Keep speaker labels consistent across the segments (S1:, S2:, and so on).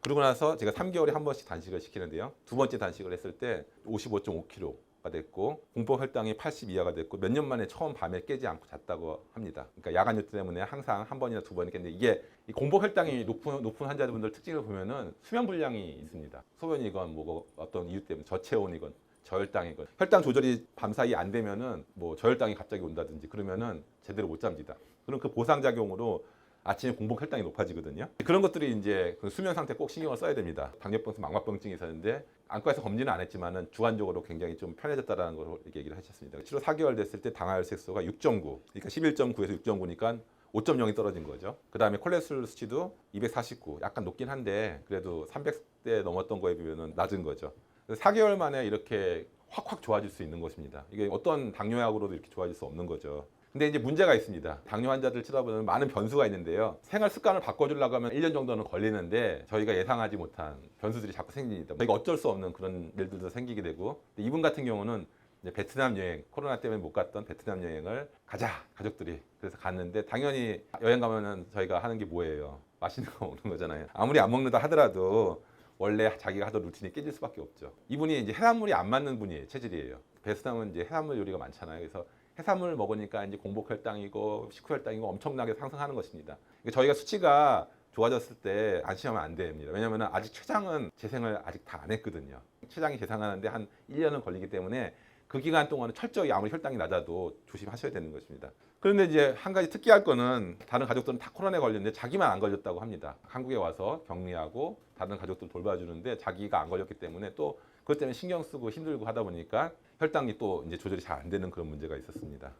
S1: 그러고 나서 제가 3개월에 한 번씩 단식을 시키는데요. 두 번째 단식을 했을 때 55.5kg가 됐고 공복 혈당이 80 이하가 됐고 몇 년 만에 처음 밤에 깨지 않고 잤다고 합니다. 그러니까 야간 요트 때문에 항상 한 번이나 두 번이 깼는데 이게 이 공복 혈당이 높은 환자분들 특징을 보면은 수면 불량이 있습니다. 소변이건 뭐 어떤 이유 때문에 저체온이건 저혈당이건 혈당 조절이 밤 사이 안 되면은 뭐 저혈당이 갑자기 온다든지 그러면은 제대로 못 잡니다. 그럼 그 보상작용으로 아침에 공복 혈당이 높아지거든요. 그런 것들이 이제 그 수면 상태 꼭 신경을 써야 됩니다. 당뇨병성 망막병증이 있었는데 안과에서 검진은 안 했지만은 주관적으로 굉장히 좀 편해졌다라는 걸 이렇게 얘기를 하셨습니다. 치료 4개월 됐을 때 당화혈색소가 6.9, 그러니까 11.9에서 6.9니까 5.0이 떨어진 거죠. 그 다음에 콜레스테롤 수치도 249, 약간 높긴 한데 그래도 300대 넘었던 거에 비하면 낮은 거죠. 4개월 만에 이렇게 확확 좋아질 수 있는 것입니다. 이게 어떤 당뇨약으로도 이렇게 좋아질 수 없는 거죠. 근데 이제 문제가 있습니다. 당뇨 환자들 치료보면 많은 변수가 있는데요. 생활 습관을 바꿔주려고 하면 1년 정도는 걸리는데 저희가 예상하지 못한 변수들이 자꾸 생깁니다. 저희가 어쩔 수 없는 그런 일들도 생기게 되고 이분 같은 경우는 이제 베트남 여행, 코로나 때문에 못 갔던 베트남 여행을 가자 가족들이 그래서 갔는데 당연히 여행 가면은 저희가 하는 게 뭐예요? 맛있는 거 먹는 거잖아요. 아무리 안 먹는다 하더라도 원래 자기가 하던 루틴이 깨질 수밖에 없죠. 이분이 이제 해산물이 안 맞는 분이에요. 체질이에요. 베트남은 이제 해산물 요리가 많잖아요. 그래서 해산물을 먹으니까 이제 공복 혈당이고 식후 혈당이고 엄청나게 상승하는 것입니다. 저희가 수치가 좋아졌을 때 안심하면 안 됩니다. 왜냐하면 아직 췌장은 재생을 아직 다 안 했거든요. 췌장이 재생하는데 한 1년은 걸리기 때문에 그 기간 동안은 철저히 아무리 혈당이 낮아도 조심하셔야 되는 것입니다. 그런데 이제 한 가지 특이할 거는 다른 가족들은 다 코로나에 걸렸는데 자기만 안 걸렸다고 합니다. 한국에 와서 격리하고 다른 가족들 돌봐주는데 자기가 안 걸렸기 때문에 또 그것 때문에 신경 쓰고 힘들고 하다 보니까 혈당이 또 이제 조절이 잘 안 되는 그런 문제가 있었습니다.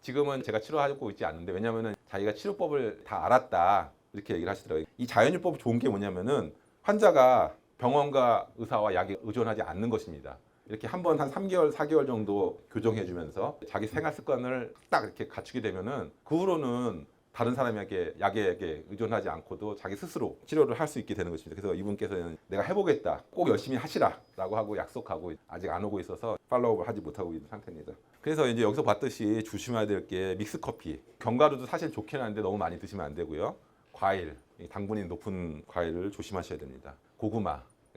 S1: 지금은 제가 치료하고 있지 않는데 왜냐하면 자기가 치료법을 다 알았다 이렇게 얘기를 하시더라고요. 이 자연요법 좋은 게 뭐냐면은 환자가 병원과 의사와 약에 의존하지 않는 것입니다. 이렇게 한 번 한 3개월, 4개월 정도 교정해주면서 자기 생활 습관을 딱 이렇게 갖추게 되면은 그 후로는 다른 사람에게 약에 의존하지 않고도 자기 스스로 치료를 할 수 있게 되는 것입니다. 그래서 이분께서는 내가 해보겠다, 꼭 열심히 하시라라고 하고 약속하고 아직 안 오고 있어서 팔로우업을 하지 못하고 있는 상태입니다. 그래서 이제 여기서 봤듯이 조심해야 될 게 믹스 커피, 견과류도 사실 좋긴 한데 너무 많이 드시면 안 되고요. 과일, 당분이 높은 과일을 조심하셔야 됩니다.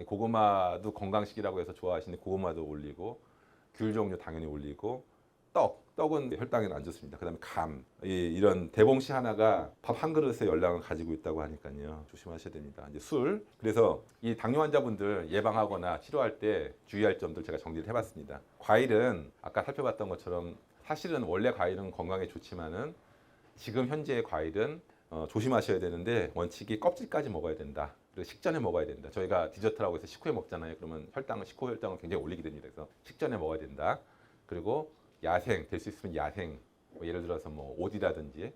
S1: 고구마도 건강식이라고 해서 좋아하시는데 고구마도 올리고 귤 종류 당연히 올리고 떡은 혈당에는 안 좋습니다. 그다음에 이런 대봉씨 하나가 밥 한 그릇의 열량을 가지고 있다고 하니까요. 조심하셔야 됩니다. 이제 술. 그래서 이 당뇨 환자분들 예방하거나 치료할 때 주의할 점들 제가 정리를 해봤습니다. 과일은 아까 살펴봤던 것처럼 사실은 원래 과일은 건강에 좋지만은 지금 현재의 과일은 조심하셔야 되는데 원칙이 껍질까지 먹어야 된다. 그리고 식전에 먹어야 된다. 저희가 디저트라고 해서 식후에 먹잖아요. 그러면 식후 혈당을 굉장히 올리게 됩니다. 그래서 식전에 먹어야 된다. 그리고 야생, 될 수 있으면 야생, 뭐 예를 들어서 뭐 오디라든지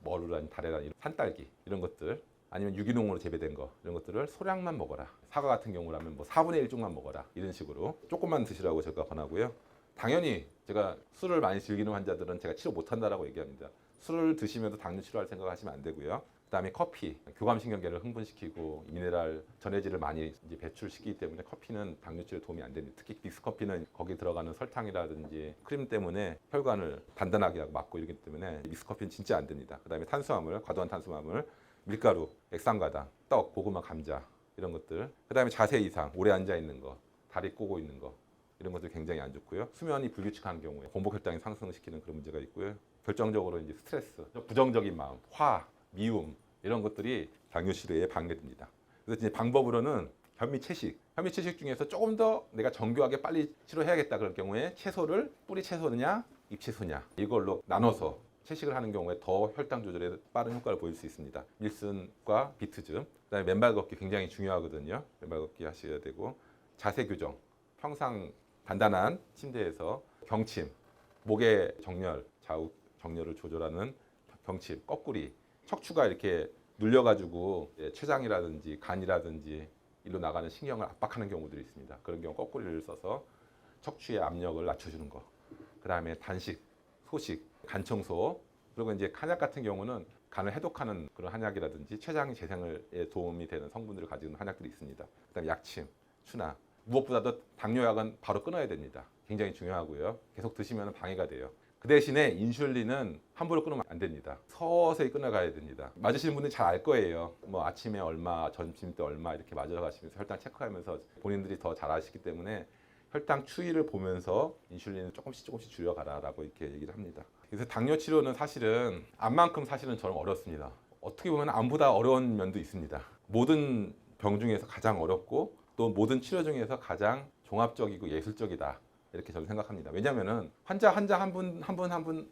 S1: 머루라든지 다래라든지 산딸기 이런 것들 아니면 유기농으로 재배된 거 이런 것들을 소량만 먹어라. 사과 같은 경우라면 뭐 4분의 1 쪽만 먹어라. 이런 식으로 조금만 드시라고 제가 권하고요. 당연히 제가 술을 많이 즐기는 환자들은 제가 치료 못한다라고 얘기합니다. 술을 드시면서 당뇨 치료할 생각하시면 안 되고요. 그다음에 커피, 교감신경계를 흥분시키고 미네랄, 전해질을 많이 이제 배출시키기 때문에 커피는 당뇨 치료에 도움이 안 됩니다. 특히 믹스커피는 거기 들어가는 설탕이라든지 크림 때문에 혈관을 단단하게 하고 막고 이러기 때문에 믹스커피는 진짜 안 됩니다. 그다음에 탄수화물, 과도한 탄수화물, 밀가루, 액상과당, 떡, 고구마, 감자 이런 것들. 그다음에 자세 이상, 오래 앉아 있는 거, 다리 꼬고 있는 거 이런 것들 굉장히 안 좋고요. 수면이 불규칙한 경우에 공복 혈당이 상승시키는 그런 문제가 있고요. 결정적으로 이제 스트레스, 부정적인 마음, 화, 미움 이런 것들이 당뇨 치료에 방해됩니다. 그래서 이제 방법으로는 현미채식 중에서 조금 더 내가 정교하게 빨리 치료해야겠다 그럴 경우에 채소를 뿌리 채소냐, 잎 채소냐 이걸로 나눠서 채식을 하는 경우에 더 혈당 조절에 빠른 효과를 보일 수 있습니다. 밀순과 비트즙, 그다음에 맨발 걷기 굉장히 중요하거든요. 맨발 걷기 하셔야 되고 자세 교정, 평상 단단한 침대에서 경침, 목의 정렬, 좌우 정렬을 조절하는 경침, 거꾸리, 척추가 이렇게 눌려가지고 췌장이라든지 간이라든지 일로 나가는 신경을 압박하는 경우들이 있습니다. 그런 경우 거꾸리를 써서 척추의 압력을 낮춰주는 거. 그 다음에 단식, 소식, 간 청소, 그리고 이제 한약 같은 경우는 간을 해독하는 그런 한약이라든지 췌장 재생에 도움이 되는 성분들을 가지고 있는 한약들이 있습니다. 그 다음에 약침, 추나. 무엇보다도 당뇨약은 바로 끊어야 됩니다. 굉장히 중요하고요. 계속 드시면 방해가 돼요. 그 대신에 인슐린은 함부로 끊으면 안 됩니다. 서서히 끊어가야 됩니다. 맞으시는 분들이 잘 알 거예요. 뭐 아침에 얼마, 점심 때 얼마 이렇게 맞아가시면서 혈당 체크하면서 본인들이 더 잘 아시기 때문에 혈당 추이를 보면서 인슐린을 조금씩 줄여가라라고 이렇게 얘기를 합니다. 그래서 당뇨 치료는 사실은 암만큼 사실은 저는 어렵습니다. 어떻게 보면 암보다 어려운 면도 있습니다. 모든 병 중에서 가장 어렵고 또 모든 치료 중에서 가장 종합적이고 예술적이다. 이렇게 저는 생각합니다. 왜냐하면 환자 한 분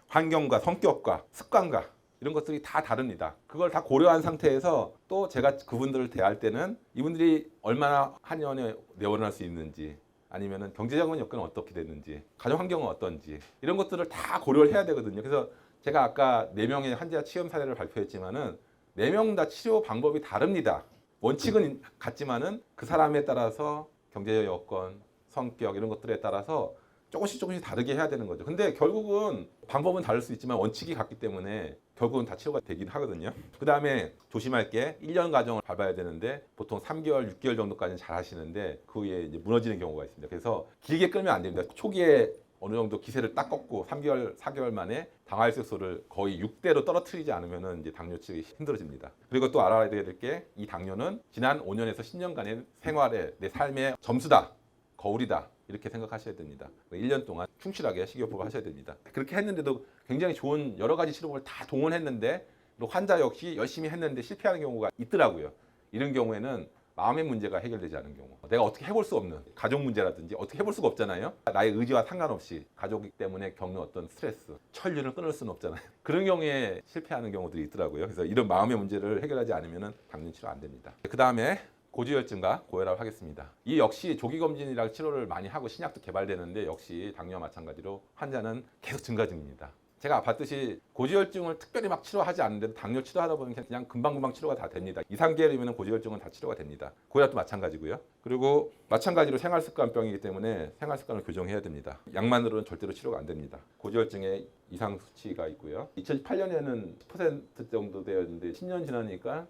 S1: 환경과 성격과 습관과 이런 것들이 다 다릅니다. 그걸 다 고려한 상태에서 또 제가 그분들을 대할 때는 이분들이 얼마나 한의원에 내원할 수 있는지 아니면은 경제적인 여건은 어떻게 됐는지 가정 환경은 어떤지 이런 것들을 다 고려를 해야 되거든요. 그래서 제가 아까 4명의 환자 치험 사례를 발표했지만은 4명 다 치료 방법이 다릅니다. 원칙은 같지만은 그 사람에 따라서 경제적 여건, 성격 이런 것들에 따라서 조금씩 다르게 해야 되는 거죠. 근데 결국은 방법은 다를 수 있지만 원칙이 같기 때문에 결국은 다 치료가 되긴 하거든요. 그 다음에 조심할 게 1년 과정을 밟아야 되는데 보통 3개월, 6개월 정도까지는 잘 하시는데 그 후에 이제 무너지는 경우가 있습니다. 그래서 길게 끌면 안 됩니다. 초기에 어느 정도 기세를 딱 꺾고 3개월, 4개월 만에 당화혈색소를 거의 6대로 떨어뜨리지 않으면은 이제 당뇨 치료가 힘들어집니다. 그리고 또 알아야 될 게 이 당뇨는 지난 5년에서 10년간의 생활에 내 삶의 점수다, 거울이다. 이렇게 생각하셔야 됩니다. 1년 동안 충실하게 식이요법을 하셔야 됩니다. 그렇게 했는데도 굉장히 좋은 여러 가지 치료법을 다 동원했는데 또 환자 역시 열심히 했는데 실패하는 경우가 있더라고요. 이런 경우에는 마음의 문제가 해결되지 않은 경우, 내가 어떻게 해볼 수 없는 가족 문제라든지 어떻게 해볼 수가 없잖아요. 나의 의지와 상관없이 가족 때문에 겪는 어떤 스트레스, 천륜을 끊을 수는 없잖아요. 그런 경우에 실패하는 경우들이 있더라고요. 그래서 이런 마음의 문제를 해결하지 않으면 당뇨 치료 안 됩니다. 그 다음에 고지혈증과 고혈압을 하겠습니다. 이 역시 조기검진이랑 치료를 많이 하고 신약도 개발되는데 역시 당뇨와 마찬가지로 환자는 계속 증가 중입니다. 제가 봤듯이 고지혈증을 특별히 막 치료하지 않는데도 당뇨 치료하다 보면 그냥 금방금방 치료가 다 됩니다. 2, 3개월이면 고지혈증은 다 치료가 됩니다. 고혈압도 마찬가지고요. 그리고 마찬가지로 생활습관병이기 때문에 생활습관을 교정해야 됩니다. 약만으로는 절대로 치료가 안 됩니다. 고지혈증의 이상 수치가 있고요. 2008년에는 10% 정도 되었는데 10년 지나니까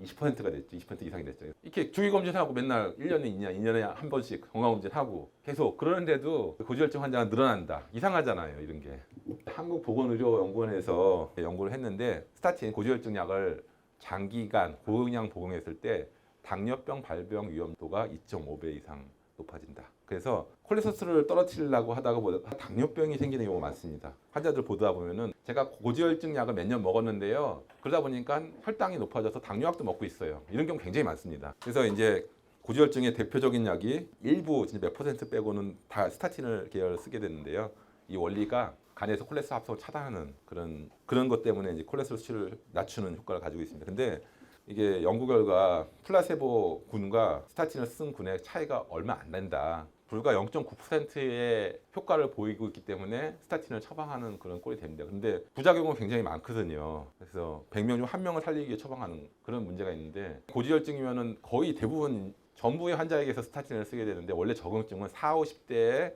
S1: 20%가 됐죠. 20% 이상이 됐죠. 이렇게 주기검진하고 맨날 1년에 2년에 한 번씩 건강검진하고 계속 그러는데도 고지혈증 환자가 늘어난다. 이상하잖아요. 이런 게. 한국보건의료연구원에서 연구를 했는데 스타틴 고지혈증 약을 장기간 고용량 복용했을 때 당뇨병 발병 위험도가 2.5배 이상 높아진다. 그래서 콜레스테롤을 떨어뜨리려고 하다가 보다 당뇨병이 생기는 경우가 많습니다. 환자들 보다 보면은 제가 고지혈증 약을 몇 년 먹었는데요. 그러다 보니까 혈당이 높아져서 당뇨약도 먹고 있어요. 이런 경우 굉장히 많습니다. 그래서 이제 고지혈증의 대표적인 약이 일부 진짜 몇 퍼센트 빼고는 다 스타틴을 계열을 쓰게 되는데요. 이 원리가 간에서 콜레스테롤 합성을 차단하는 그런 것 때문에 이제 콜레스테롤 수치를 낮추는 효과를 가지고 있습니다. 근데 이게 연구 결과 플라세보 군과 스타틴을 쓴 군의 차이가 얼마 안 난다. 불과 0.9%의 효과를 보이고 있기 때문에 스타틴을 처방하는 그런 꼴이 됩니다. 근데 부작용은 굉장히 많거든요. 그래서 100명 중 1명을 살리기 위해 처방하는 그런 문제가 있는데 고지혈증이면은 거의 대부분 전부의 환자에게서 스타틴을 쓰게 되는데 원래 적응증은 40, 50대의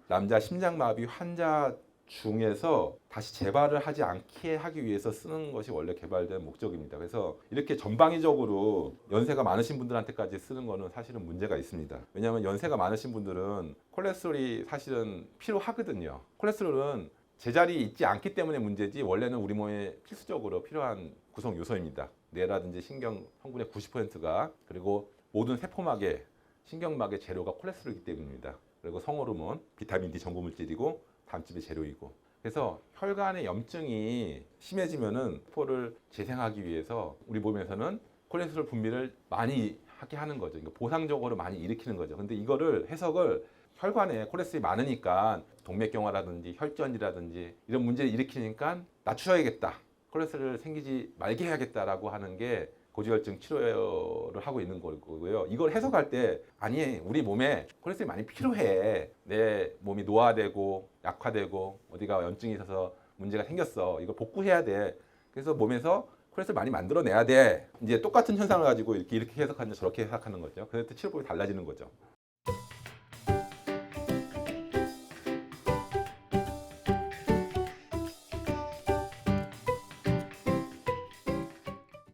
S1: 남자 심장마비 환자 중에서 다시 재발을 하지 않게 하기 위해서 쓰는 것이 원래 개발된 목적입니다. 그래서 이렇게 전방위적으로 연세가 많으신 분들한테까지 쓰는 거는 사실은 문제가 있습니다. 왜냐하면 연세가 많으신 분들은 콜레스테롤이 사실은 필요하거든요. 콜레스테롤은 제자리에 있지 않기 때문에 문제지 원래는 우리 몸에 필수적으로 필요한 구성 요소입니다. 뇌라든지 신경 성분의 90%가 그리고 모든 세포막의 신경막의 재료가 콜레스테롤이기 때문입니다. 그리고 성호르몬, 비타민 D 전구 물질이고 담즙의 재료이고 그래서 혈관의 염증이 심해지면은 세포를 재생하기 위해서 우리 몸에서는 콜레스테롤 분비를 많이 하게 하는 거죠. 그러니까 보상적으로 많이 일으키는 거죠. 근데 이거를 해석을 혈관에 콜레스테롤이 많으니까 동맥경화라든지 혈전이라든지 이런 문제를 일으키니까 낮추어야겠다. 콜레스테롤 생기지 말게 해야겠다라고 하는 게 고지혈증 치료를 하고 있는 거고요. 이걸 해석할 때 아니 우리 몸에 콜레스테롤이 많이 필요해. 내 몸이 노화되고 약화되고 어디가 염증이 있어서 문제가 생겼어. 이걸 복구해야 돼. 그래서 몸에서 콜레스테롤 많이 만들어내야 돼. 이제 똑같은 현상을 가지고 이렇게 해석하는 저렇게 해석하는 거죠. 그래서 치료법이 달라지는 거죠.